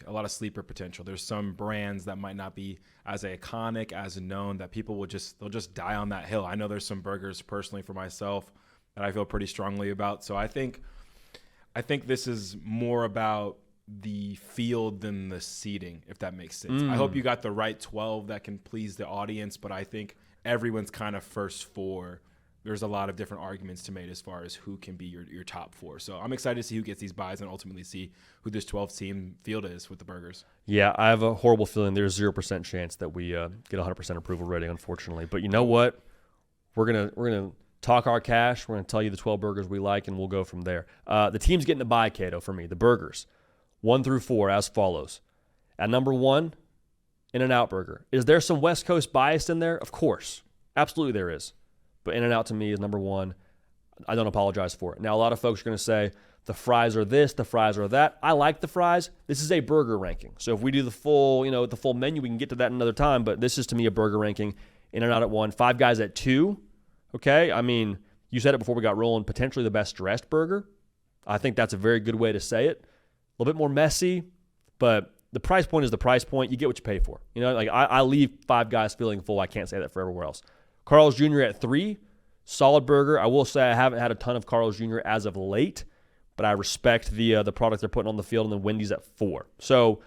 a lot of sleeper potential. There's some brands that might not be as iconic, as known, that people they'll just die on that hill. I know there's some burgers personally for myself that I feel pretty strongly about. So I think this is more about the field than the seating, if that makes sense. I hope you got the right 12 that can please the audience, but I think everyone's kind of first four. There's a lot of different arguments to make as far as who can be your top four. So I'm excited to see who gets these buys and ultimately see who this 12-team field is with the burgers. Yeah, I have a horrible feeling there's 0% chance that we get 100% approval rating, unfortunately. But you know what? We're gonna talk our cash. We're gonna tell you the 12 burgers we like, and we'll go from there. The team's getting a buy, Cato, for me. The burgers, 1 through 4, as follows. At number 1, In-N-Out Burger. Is there some West Coast bias in there? Of course. Absolutely there is. But In-N-Out to me is number 1. I don't apologize for it. Now, a lot of folks are going to say the fries are this, the fries are that. I like the fries. This is a burger ranking. So if we do the full menu, we can get to that another time. But this is, to me, a burger ranking. In-N-Out at 1. Five Guys at 2. Okay? I mean, you said it before we got rolling, potentially the best dressed burger. I think that's a very good way to say it. A little bit more messy, but the price point is the price point. You get what you pay for. You know, like I leave Five Guys feeling full. I can't say that for everywhere else. Carl's Jr. at 3, solid burger. I will say I haven't had a ton of Carl's Jr. as of late, but I respect the product they're putting on the field. And then Wendy's at 4. So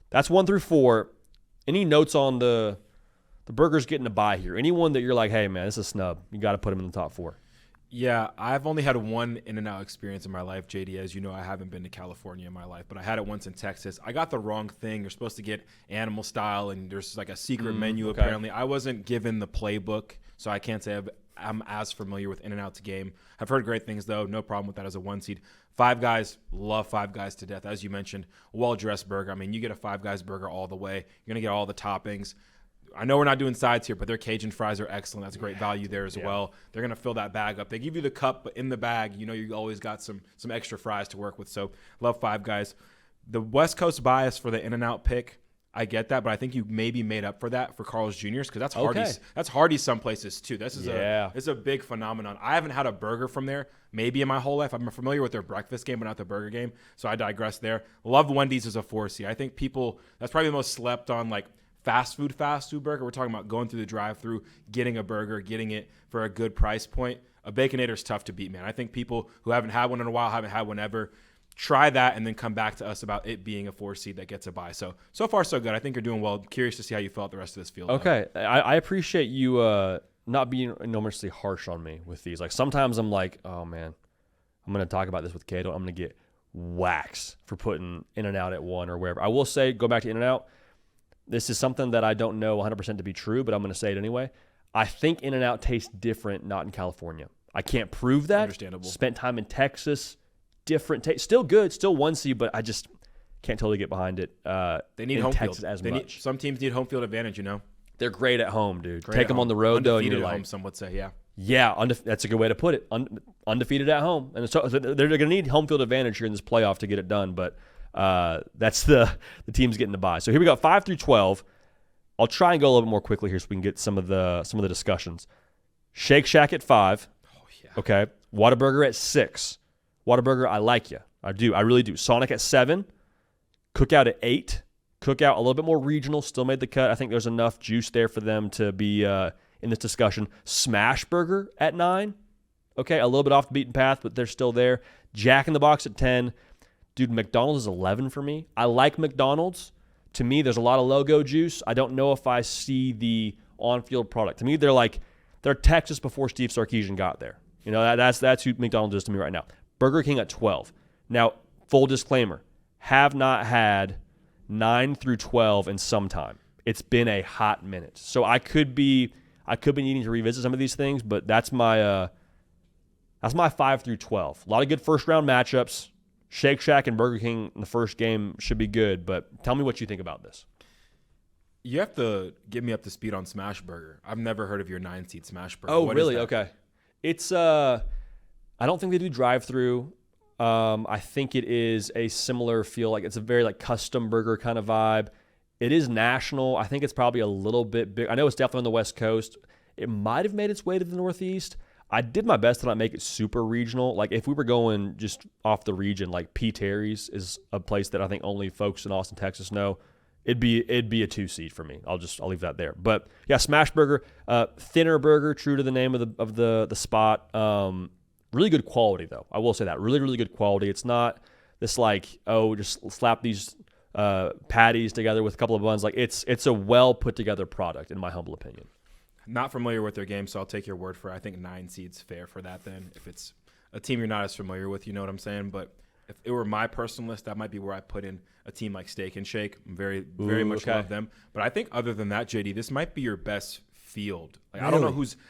that's 1 through 4. Any notes on the burgers getting a buy here? Anyone that you're like, hey man, this is a snub. You got to put them in the top 4. Yeah, I've only had one In-N-Out experience in my life, JD. As you know, I haven't been to California in my life, but I had it once in Texas. I got the wrong thing. You're supposed to get animal style, and there's like a secret menu apparently. I wasn't given the playbook, so I can't say I'm as familiar with In-N-Out's game. I've heard great things, though. No problem with that as a 1 seed. Five Guys, love Five Guys to death. As you mentioned, well-dressed burger. I mean, you get a Five Guys burger all the way. You're going to get all the toppings. I know we're not doing sides here, but their Cajun fries are excellent. That's great value there as well. They're going to fill that bag up. They give you the cup, but in the bag, you know you always got some extra fries to work with. So love Five Guys. The West Coast bias for the In-N-Out pick, I get that, but I think you maybe made up for that for Carl's Jr.'s because that's Hardee's. Okay. That's Hardee's some places too. This is a big phenomenon. I haven't had a burger from there maybe in my whole life. I'm familiar with their breakfast game, but not the burger game. So I digress there. Love Wendy's as a 4 seed. I think that's probably the most slept on like fast food burger. We're talking about going through the drive-through, getting a burger, getting it for a good price point. A Baconator is tough to beat, man. I think people who haven't had one in a while, haven't had one ever, try that and then come back to us about it being a 4 seed that gets a buy. So far so good. I think you're doing well. I'm curious to see how you felt the rest of this field. Okay. I appreciate you not being enormously harsh on me with these. Like sometimes I'm like, oh man, I'm going to talk about this with Cato. I'm going to get waxed for putting In-N-Out at 1 or wherever. I will say, go back to In-N-Out. This is something that I don't know 100% to be true, but I'm going to say it anyway. I think In-N-Out tastes different not in California. I can't prove that. Understandable. Spent time in Texas. Different taste. Still good. Still 1 seed, but I just can't totally get behind it. They need home Texas field. As much. Some teams need home field advantage, you know. They're great at home, dude. Take them on the road, though. Undefeated at home, some would say, yeah. Yeah, that's a good way to put it. Undefeated at home. And so they're going to need home field advantage here in this playoff to get it done, but that's the teams getting the bye. So here we go, 5 through 12. I'll try and go a little bit more quickly here so we can get some of the discussions. Shake Shack at 5. Oh, yeah. Okay. Whataburger at 6. Whataburger, I like you. I do. I really do. Sonic at 7. Cookout at 8. Cookout, a little bit more regional, still made the cut. I think there's enough juice there for them to be in this discussion. Smash Burger at 9. Okay, a little bit off the beaten path, but they're still there. Jack in the Box at 10. Dude, McDonald's is 11 for me. I like McDonald's. To me, there's a lot of logo juice. I don't know if I see the on-field product. To me, they're Texas before Steve Sarkisian got there. You know, that's who McDonald's is to me right now. Burger King at 12. Now, full disclaimer, have not had 9 through 12 in some time. It's been a hot minute. So I could be needing to revisit some of these things, but that's my 5 through 12. A lot of good first-round matchups. Shake Shack and Burger King in the first game should be good, but tell me what you think about this. You have to get me up to speed on Smash Burger. I've never heard of your 9-seed Smash Burger. Oh, really? Okay. It's I don't think they do drive-through. I think it is a similar feel. Like it's a very like custom burger kind of vibe. It is national. I think it's probably a little bit big. I know it's definitely on the West Coast. It might have made its way to the Northeast. I did my best to not make it super regional. Like if we were going just off the region, like P. Terry's is a place that I think only folks in Austin, Texas know. It'd be a 2 seed for me. I'll leave that there. But yeah, Smash Burger, thinner burger, true to the name of the spot. Really good quality though. I will say that really, really good quality. It's not this like, oh, just slap these patties together with a couple of buns. Like it's a well put together product in my humble opinion. Not familiar with their game, so I'll take your word for it. I think 9 seeds fair for that then. If it's a team you're not as familiar with, you know what I'm saying? But if it were my personal list, that might be where I put in a team like Steak and Shake. I'm very much love them. But I think other than that, JD, this might be your best field. Like really?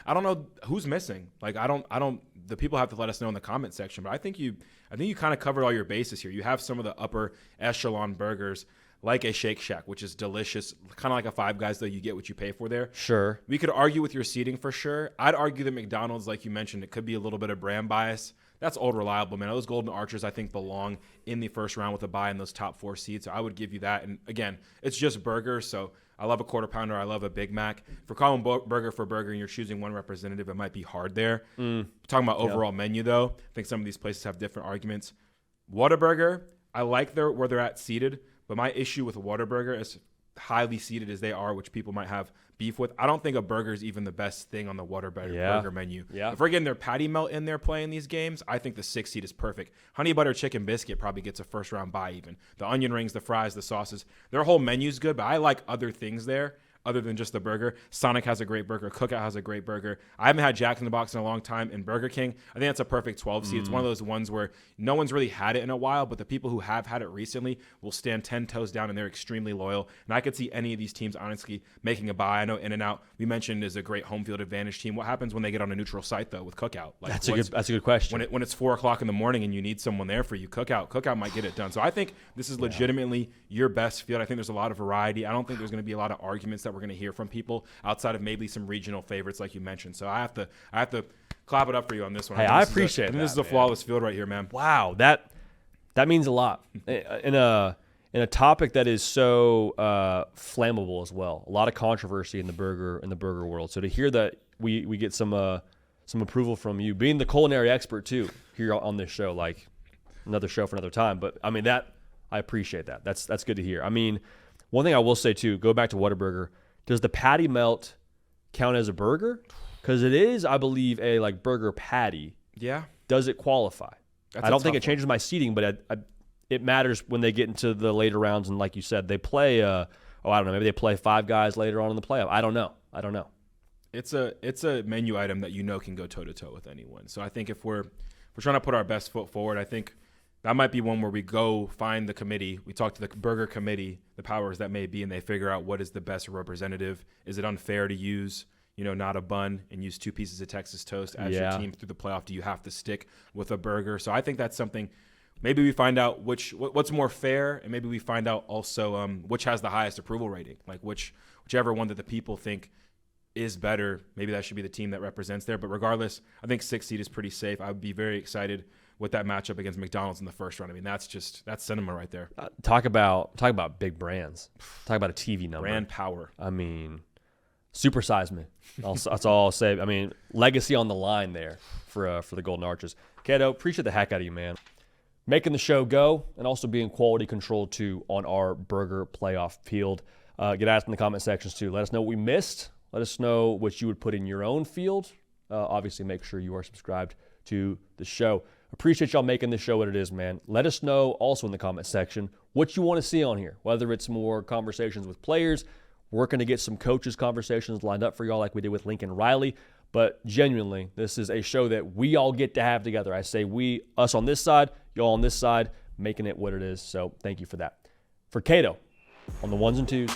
I don't know who's missing. Like I don't the people have to let us know in the comment section, but I think you kind of covered all your bases here. You have some of the upper echelon burgers like a Shake Shack, which is delicious, kind of like a Five Guys, though you get what you pay for there. Sure. We could argue with your seating for sure. I'd argue that McDonald's, like you mentioned, it could be a little bit of brand bias. That's Old Reliable, man. Those Golden Archers, I think, belong in the first round with a bye in those top 4 seeds. So I would give you that. And again, it's just burgers. So I love a Quarter Pounder. I love a Big Mac. For calling burger for burger and you're choosing one representative, it might be hard there. Talking about overall menu, though, I think some of these places have different arguments. Whataburger, I like where they're at seated. But my issue with a Whataburger, as highly seated as they are, which people might have beef with, I don't think a burger is even the best thing on the Whataburger menu. Yeah. If we're getting their patty melt in there playing these games, I think the 6 seed is perfect. Honey butter chicken biscuit probably gets a first round bye even. The onion rings, the fries, the sauces, their whole menu's good, but I like other things there other than just the burger. Sonic has a great burger. Cookout has a great burger. I haven't had Jack in the Box in a long time. And Burger King, I think that's a perfect 12 seed. It's one of those ones where no one's really had it in a while, but the people who have had it recently will stand 10 toes down, and they're extremely loyal. And I could see any of these teams honestly making a buy. I know In-N-Out, we mentioned, is a great home field advantage team. What happens when they get on a neutral site, though, with Cookout? Like, that's a good question. When it's 4 o'clock in the morning and you need someone there for you, Cookout might get it done. So I think this is legitimately your best field. I think there's a lot of variety. I don't think there's going to be a lot of arguments that we're going to hear from people outside of maybe some regional favorites like you mentioned. So I have to clap it up for you on this one. Hey, I appreciate that. This is a flawless field right here, man. Wow, that means a lot in a topic that is so flammable as well. A lot of controversy in the burger world. So to hear that we get some approval from you, being the culinary expert too here on this show, like another show for another time. But I mean, that I appreciate that. That's good to hear. I mean, one thing I will say too, go back to Whataburger. Does the patty melt count as a burger? Because it is, I believe, a like burger patty. Yeah. Does it qualify? I don't think it changes my seating, but it matters when they get into the later rounds. And like you said, they play. I don't know. Maybe they play 5 guys later on in the playoff. I don't know. It's a menu item that can go toe to toe with anyone. So I think if we're trying to put our best foot forward, I think that might be one where we go find the committee. We talk to the burger committee, the powers that may be, and they figure out what is the best representative. Is it unfair to use, not a bun and use 2 pieces of Texas toast as your team through the playoff? Do you have to stick with a burger? So I think that's something. Maybe we find out what's more fair, and maybe we find out also which has the highest approval rating. Like whichever one that the people think is better, maybe that should be the team that represents there. But regardless, I think 6 seed is pretty safe. I would be very excited with that matchup against McDonald's in the first round. I mean, that's cinema right there. Talk about big brands. Talk about a TV number. Brand power. I mean, supersize me. That's all I'll say. I mean, legacy on the line there for the Golden Arches. Kato, appreciate the heck out of you, man. Making the show go and also being quality control too on our burger playoff field. Get at us in the comment sections too. Let us know what we missed. Let us know what you would put in your own field. Obviously, make sure you are subscribed to the show. Appreciate y'all making this show what it is, man. Let us know also in the comment section what you want to see on here, whether it's more conversations with players, working to get some coaches conversations lined up for y'all like we did with Lincoln Riley. But genuinely, this is a show that we all get to have together. I say we, us on this side, y'all on this side, making it what it is. So thank you for that. For Kato, on the ones and twos,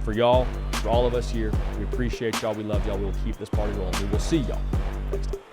for y'all, for all of us here, we appreciate y'all. We love y'all. We will keep this party rolling. We will see y'all next time.